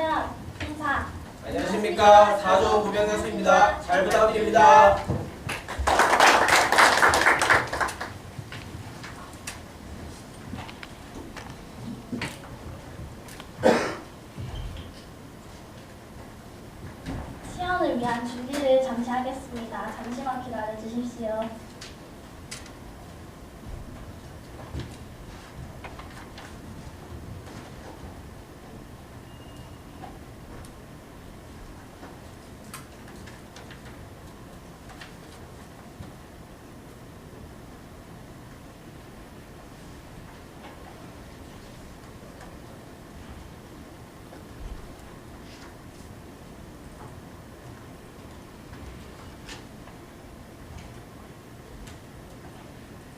안녕하세요. 인사. 안녕하십니까. 4조 구병교수입니다. 잘 부탁드립니다. 시연을 위한 준비를 잠시 하겠습니다. 잠시만 기다려 주십시오.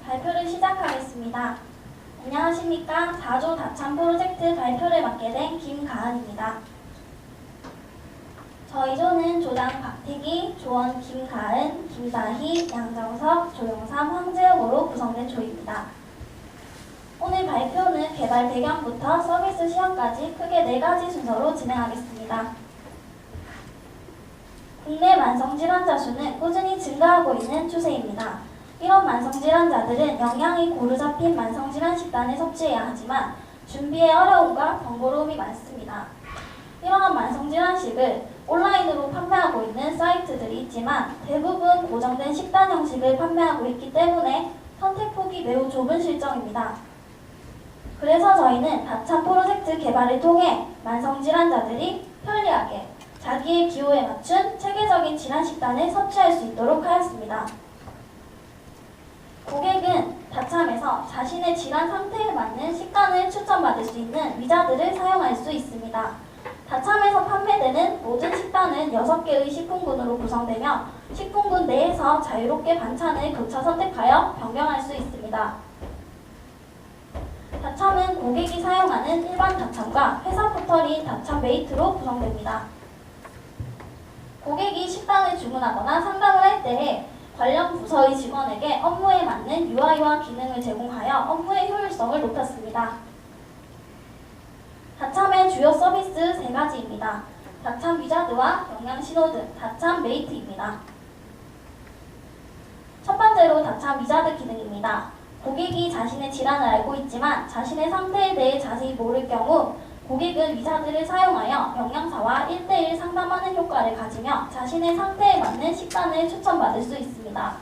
발표를 시작하겠습니다. 안녕하십니까. 4조 다참 프로젝트 발표를 맡게 된 김가은입니다. 저희 조는 조장 박태기, 조원 김가은, 김다희, 양정석, 조용삼, 황재혁으로 구성된 조입니다. 오늘 발표는 개발 배경부터 서비스 시험까지 크게 4가지 순서로 진행하겠습니다. 국내 만성질환자 수는 꾸준히 증가하고 있는 추세입니다. 이런 만성질환자들은 영양이 고루 잡힌 만성질환 식단을 섭취해야 하지만 준비에 어려움과 번거로움이 많습니다. 이러한 만성질환식을 온라인으로 판매하고 있는 사이트들이 있지만 대부분 고정된 식단 형식을 판매하고 있기 때문에 선택폭이 매우 좁은 실정입니다. 그래서 저희는 다참 프로젝트 개발을 통해 만성질환자들이 편리하게 자기의 기호에 맞춘 체계적인 질환 식단을 섭취할 수 있도록 하였습니다. 고객은 다참에서 자신의 질환 상태에 맞는 식단을 추천받을 수 있는 위자들을 사용할 수 있습니다. 다참에서 판매되는 모든 식단은 6개의 식품군으로 구성되며 식품군 내에서 자유롭게 반찬을 교차 선택하여 변경할 수 있습니다. 다참은 고객이 사용하는 일반 다참과 회사 포털인 다참메이트로 구성됩니다. 고객이 식단을 주문하거나 상담을 할 때에 관련 부서의 직원에게 업무에 맞는 UI와 기능을 제공하여 업무의 효율성을 높였습니다. 다참의 주요 서비스 3가지입니다. 다참 위자드와 영양 신호등, 다참 메이트입니다. 첫 번째로 다참 위자드 기능입니다. 고객이 자신의 질환을 알고 있지만 자신의 상태에 대해 자세히 모를 경우 고객은 위자드를 사용하여 영양사와 1:1 상담하는 효과를 가지며 자신의 상태에 맞는 식단을 추천받을 수 있습니다.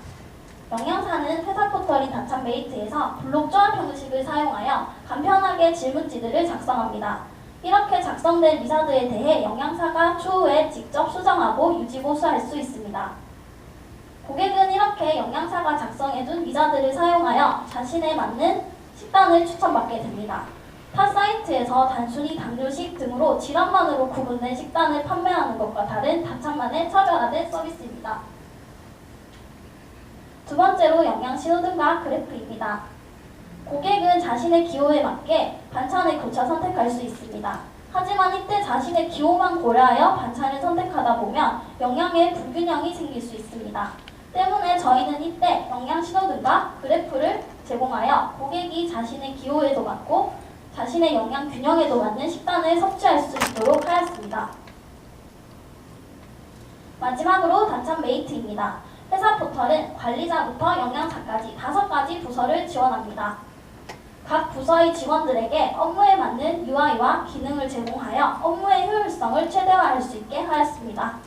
영양사는 회사 포털인 다참메이트에서 블록 조합 형식을 사용하여 간편하게 질문지들을 작성합니다. 이렇게 작성된 위자드에 대해 영양사가 추후에 직접 수정하고 유지보수할 수 있습니다. 고객은 이렇게 영양사가 작성해준 위자드를 사용하여 자신에 맞는 식단을 추천받게 됩니다. 타 사이트에서 단순히 당뇨식 등으로 질환만으로 구분된 식단을 판매하는 것과 다른 다참만의 차별화된 서비스입니다. 두 번째로 영양 신호등과 그래프입니다. 고객은 자신의 기호에 맞게 반찬을 교차 선택할 수 있습니다. 하지만 이때 자신의 기호만 고려하여 반찬을 선택하다 보면 영양의 불균형이 생길 수 있습니다. 때문에 저희는 이때 영양 신호등과 그래프를 제공하여 고객이 자신의 기호에도 맞고 자신의 영양 균형에도 맞는 식단을 섭취할 수 있도록 하였습니다. 마지막으로 다참 메이트입니다. 회사 포털은 관리자부터 영양사까지 5가지 부서를 지원합니다. 각 부서의 직원들에게 업무에 맞는 UI와 기능을 제공하여 업무의 효율성을 최대화할 수 있게 하였습니다.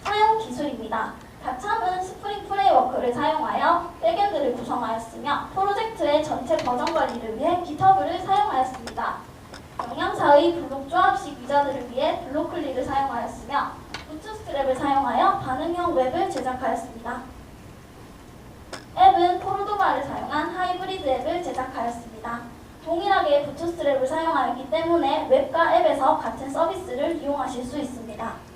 사용 기술입니다. 다참은 스프링 프레임워크를 사용하여 백엔드를 구성하였으며 프로젝트의 전체 버전 관리를 위해 GitHub을 사용하였습니다. 영양사의 블록 조합식 위자들을 위해 블록클릭을 사용하였으며 부트스트랩을 사용하여 반응형 웹을 제작하였습니다. 앱은 포르도바를 사용한 하이브리드 앱을 제작하였습니다. 동일하게 부트스트랩을 사용하였기 때문에 웹과 앱에서 같은 서비스를 이용하실 수 있습니다.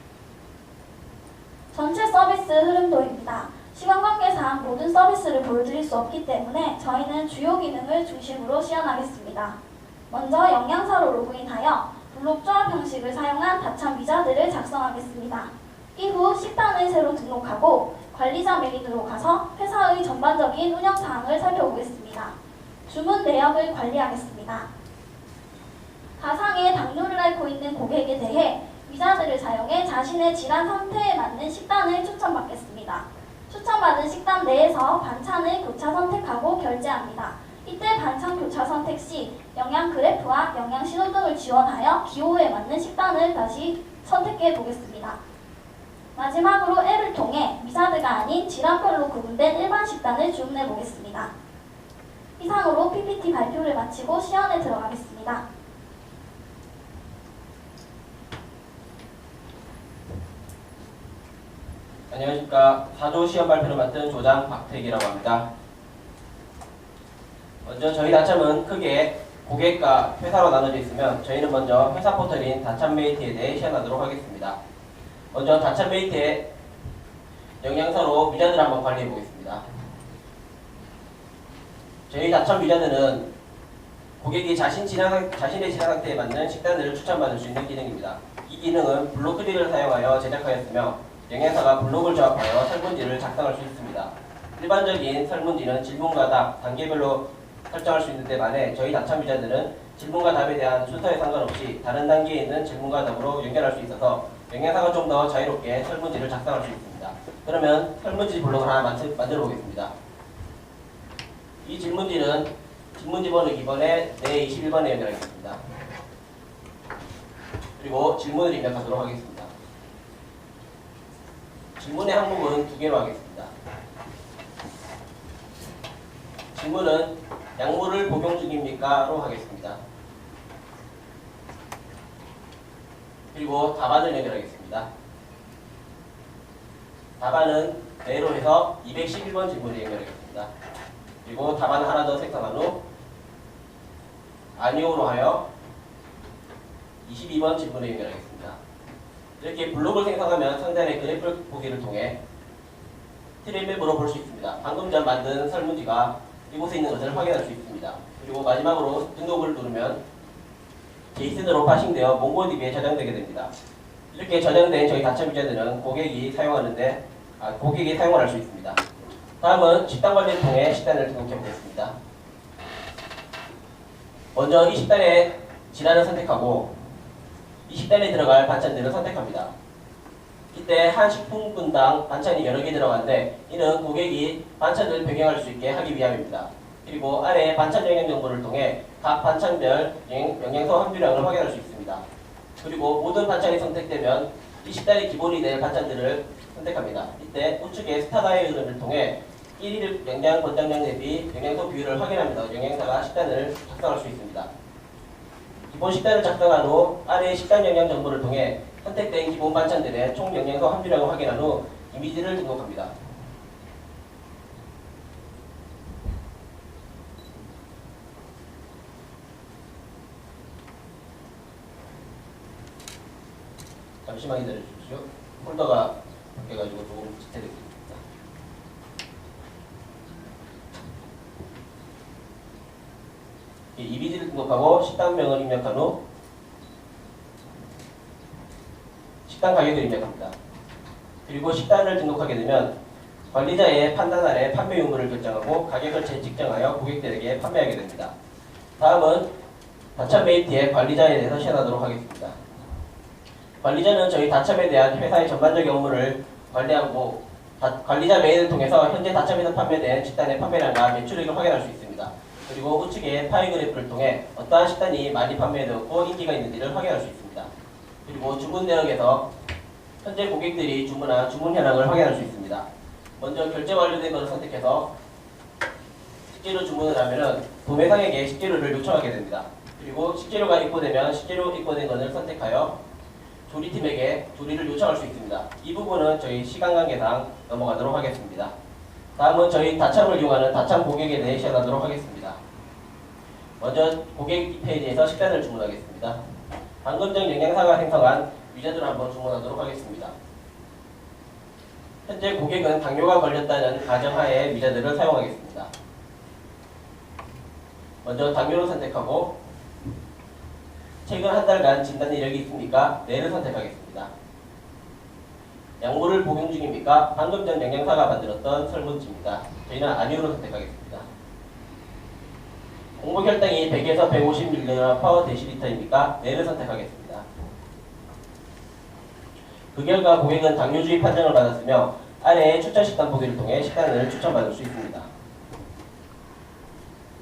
전체 서비스 흐름도입니다. 시간 관계상 모든 서비스를 보여드릴 수 없기 때문에 저희는 주요 기능을 중심으로 시연하겠습니다. 먼저 영양사로 로그인하여 블록 조합 형식을 사용한 다참 위자들을 작성하겠습니다. 이후 식단을 새로 등록하고 관리자 메인으로 가서 회사의 전반적인 운영사항을 살펴보겠습니다. 주문 내역을 관리하겠습니다. 가상의 당뇨를 앓고 있는 고객에 대해 위자들을 사용해 자신의 질환 상태에 맞는 식단을 추천받겠습니다. 추천받은 식단 내에서 반찬을 교차 선택하고 결제합니다. 이때 반찬 교차 선택 시 영양 그래프와 영양 신호 등을 지원하여 기호에 맞는 식단을 다시 선택해 보겠습니다. 마지막으로 앱을 통해 위자드가 아닌 질환별로 구분된 일반 식단을 주문해 보겠습니다. 이상으로 PPT 발표를 마치고 시연에 들어가겠습니다. 안녕하십니까. 4조 시험 발표를 맡은 조장 박태기라고 합니다. 먼저 저희 다참은 크게 고객과 회사로 나눠져 있으면 저희는 먼저 회사 포털인 다참메이트에 대해 시연하도록 하겠습니다. 먼저 다참메이트의 영양사로 위자드를 한번 관리해 보겠습니다. 저희 다참 위자드는 고객이 자신의 질환 상태에 맞는 식단을 추천받을 수 있는 기능입니다. 이 기능은 블록크리를 사용하여 제작하였으며 영양사가 블록을 조합하여 설문지를 작성할 수 있습니다. 일반적인 설문지는 질문과 답, 단계별로 설정할 수 있는데 반해 저희 다참 위자드는 질문과 답에 대한 순서에 상관없이 다른 단계에 있는 질문과 답으로 연결할 수 있어서 영양사가 좀 더 자유롭게 설문지를 작성할 수 있습니다. 그러면 설문지 블록을 하나 만들어 보겠습니다. 이 질문지는 질문지 번호 2번에 내 21번에 연결하겠습니다. 그리고 질문을 입력하도록 하겠습니다. 질문의 항목은 2개로 하겠습니다. 질문은 약물을 복용 중입니까? 로 하겠습니다. 그리고 답안을 연결하겠습니다. 답안은 내로 해서 211번 질문에 연결하겠습니다. 그리고 답안을 하나 더 생성한 후 아니오로 하여 22번 질문에 연결하겠습니다. 이렇게 블록을 생성하면 상단의 그래프 보기를 통해 트림맵으로 볼 수 있습니다. 방금 전 만든 설문지가 이곳에 있는 것을 확인할 수 있습니다. 그리고 마지막으로 등록을 누르면 제이슨으로 파싱되어 몽고디비에 저장되게 됩니다. 이렇게 저장된 저희 다참 위자드는 고객이 사용을 할 수 있습니다. 다음은 식단 관리를 통해 식단을 등록해 보겠습니다. 먼저 이 식단의 질환을 선택하고 이 식단에 들어갈 반찬들을 선택합니다. 이때 한 식품분당 반찬이 여러 개 들어가는데 이는 고객이 반찬을 변경할 수 있게 하기 위함입니다. 그리고 아래 반찬 영양 정보를 통해 각 반찬별 영양소 함유량을 확인할 수 있습니다. 그리고 모든 반찬이 선택되면 이 식단의 기본이 될 반찬들을 선택합니다. 이때 우측의 스타다의 흐름을 통해 1일 영양 권장량 대비 영양소 비율을 확인하면서 영양사가 식단을 작성할 수 있습니다. 기본 식단을 작성한 후 아래 식단 영양 정보를 통해 선택된 기본 반찬들의 총 영양소 함유량을 확인한 후 이미지를 등록합니다. 잠시만 기다려 주십시오. 폴더가 바뀌어가지고 조금 지체됐습니다. 이미지를 등록하고 식단명을 입력한 후 식단 가격을 입력합니다. 그리고 식단을 등록하게 되면 관리자의 판단 아래 판매 유무를 결정하고 가격을 재측정하여 고객들에게 판매하게 됩니다. 다음은 다참메이트의 관리자에 대해서 시연하도록 하겠습니다. 관리자는 저희 다참에 대한 회사의 전반적인 업무를 관리하고 관리자 메일을 통해서 현재 다참에서 판매된 식단의 판매량과 매출액을 확인할 수 있습니다. 그리고 우측에 파이 그래프를 통해 어떠한 식단이 많이 판매되었고 인기가 있는지를 확인할 수 있습니다. 그리고 주문 내역에서 현재 고객들이 주문한 주문 현황을 확인할 수 있습니다. 먼저 결제 완료된 것을 선택해서 식재료 주문을 하면은 도매상에게 식재료를 요청하게 됩니다. 그리고 식재료가 입고되면 식재료 입고된 것을 선택하여 조리팀에게 조리를 요청할 수 있습니다. 이 부분은 저희 시간 관계상 넘어가도록 하겠습니다. 다음은 저희 다참을 이용하는 다참 고객에 대해 시연하도록 하겠습니다. 먼저 고객 페이지에서 식단을 주문하겠습니다. 방금 전 영양사가 생성한 위자드를 한번 주문하도록 하겠습니다. 현재 고객은 당뇨가 걸렸다는 가정하에 위자드를 사용하겠습니다. 먼저 당뇨를 선택하고 최근 한 달간 진단 이력이 있습니까? 네를 선택하겠습니다. 약물을 복용 중입니까? 방금 전 영양사가 만들었던 설문지입니다. 저희는 아니오를 선택하겠습니다. 공복 혈당이 100에서 150mg/dl이니까 네를 선택하겠습니다. 그 결과 고객은 당뇨주의 판정을 받았으며 아래의 추천 식단 보기를 통해 식단을 추천받을 수 있습니다.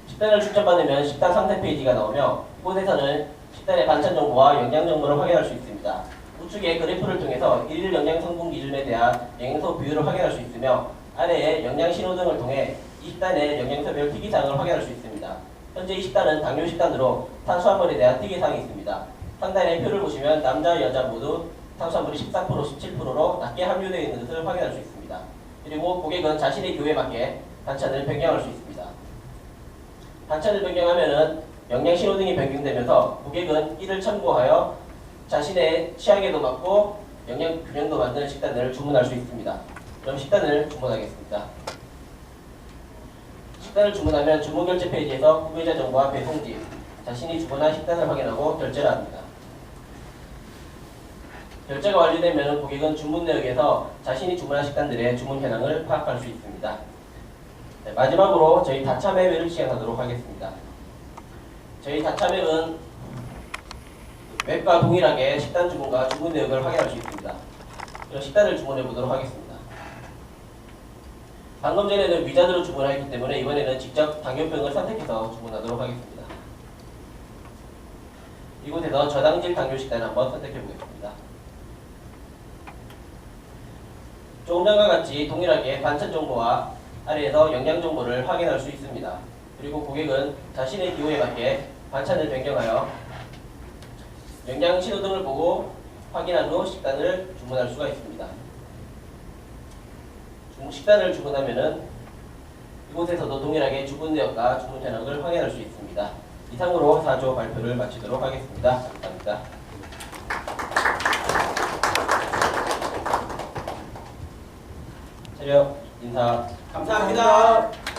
식단을 추천받으면 식단 상세 페이지가 나오며 이곳에서는 식단의 반찬 정보와 영양 정보를 확인할 수 있습니다. 우측의 그래프를 통해서 일일 영양 성분 기준에 대한 영양소 비율을 확인할 수 있으며 아래의 영양 신호 등을 통해 이 식단의 영양소별 특이사항을 확인할 수 있습니다. 현재 이 식단은 당뇨 식단으로 탄수화물에 대한 특이사항이 있습니다. 상단의 표를 보시면 남자, 여자 모두 탄수화물이 14%, 17%로 낮게 함유되어 있는 것을 확인할 수 있습니다. 그리고 고객은 자신의 기호에 맞게 반찬을 변경할 수 있습니다. 반찬을 변경하면은 영양 신호등이 변경되면서 고객은 이를 참고하여 자신의 취향에도 맞고 영양 균형도 맞는 식단을 주문할 수 있습니다. 그럼 식단을 주문하겠습니다. 식단을 주문하면 주문 결제 페이지에서 구매자 정보와 배송지, 자신이 주문한 식단을 확인하고 결제를 합니다. 결제가 완료되면 고객은 주문 내역에서 자신이 주문한 식단들의 주문 현황을 파악할 수 있습니다. 네, 마지막으로 저희 다참회 앱을 시행하도록 하겠습니다. 저희 다참앱은 웹과 동일하게 식단 주문과 주문 내역을 확인할 수 있습니다. 그럼 식단을 주문해 보도록 하겠습니다. 방금 전에는 위자드로 주문하였기 때문에 이번에는 직접 당뇨병을 선택해서 주문하도록 하겠습니다. 이곳에서 저당질 당뇨 식단을 한번 선택해 보겠습니다. 조금 전과 같이 동일하게 반찬 정보와 아래에서 영양 정보를 확인할 수 있습니다. 그리고 고객은 자신의 기호에 맞게 반찬을 변경하여 영양 신호 등을 보고 확인한 후 식단을 주문할 수가 있습니다. 식단을 주문하면은 이곳에서도 동일하게 주문 내역과 주문 현황을 확인할 수 있습니다. 이상으로 4조 발표를 마치도록 하겠습니다. 감사합니다. 차렷 인사. 감사합니다.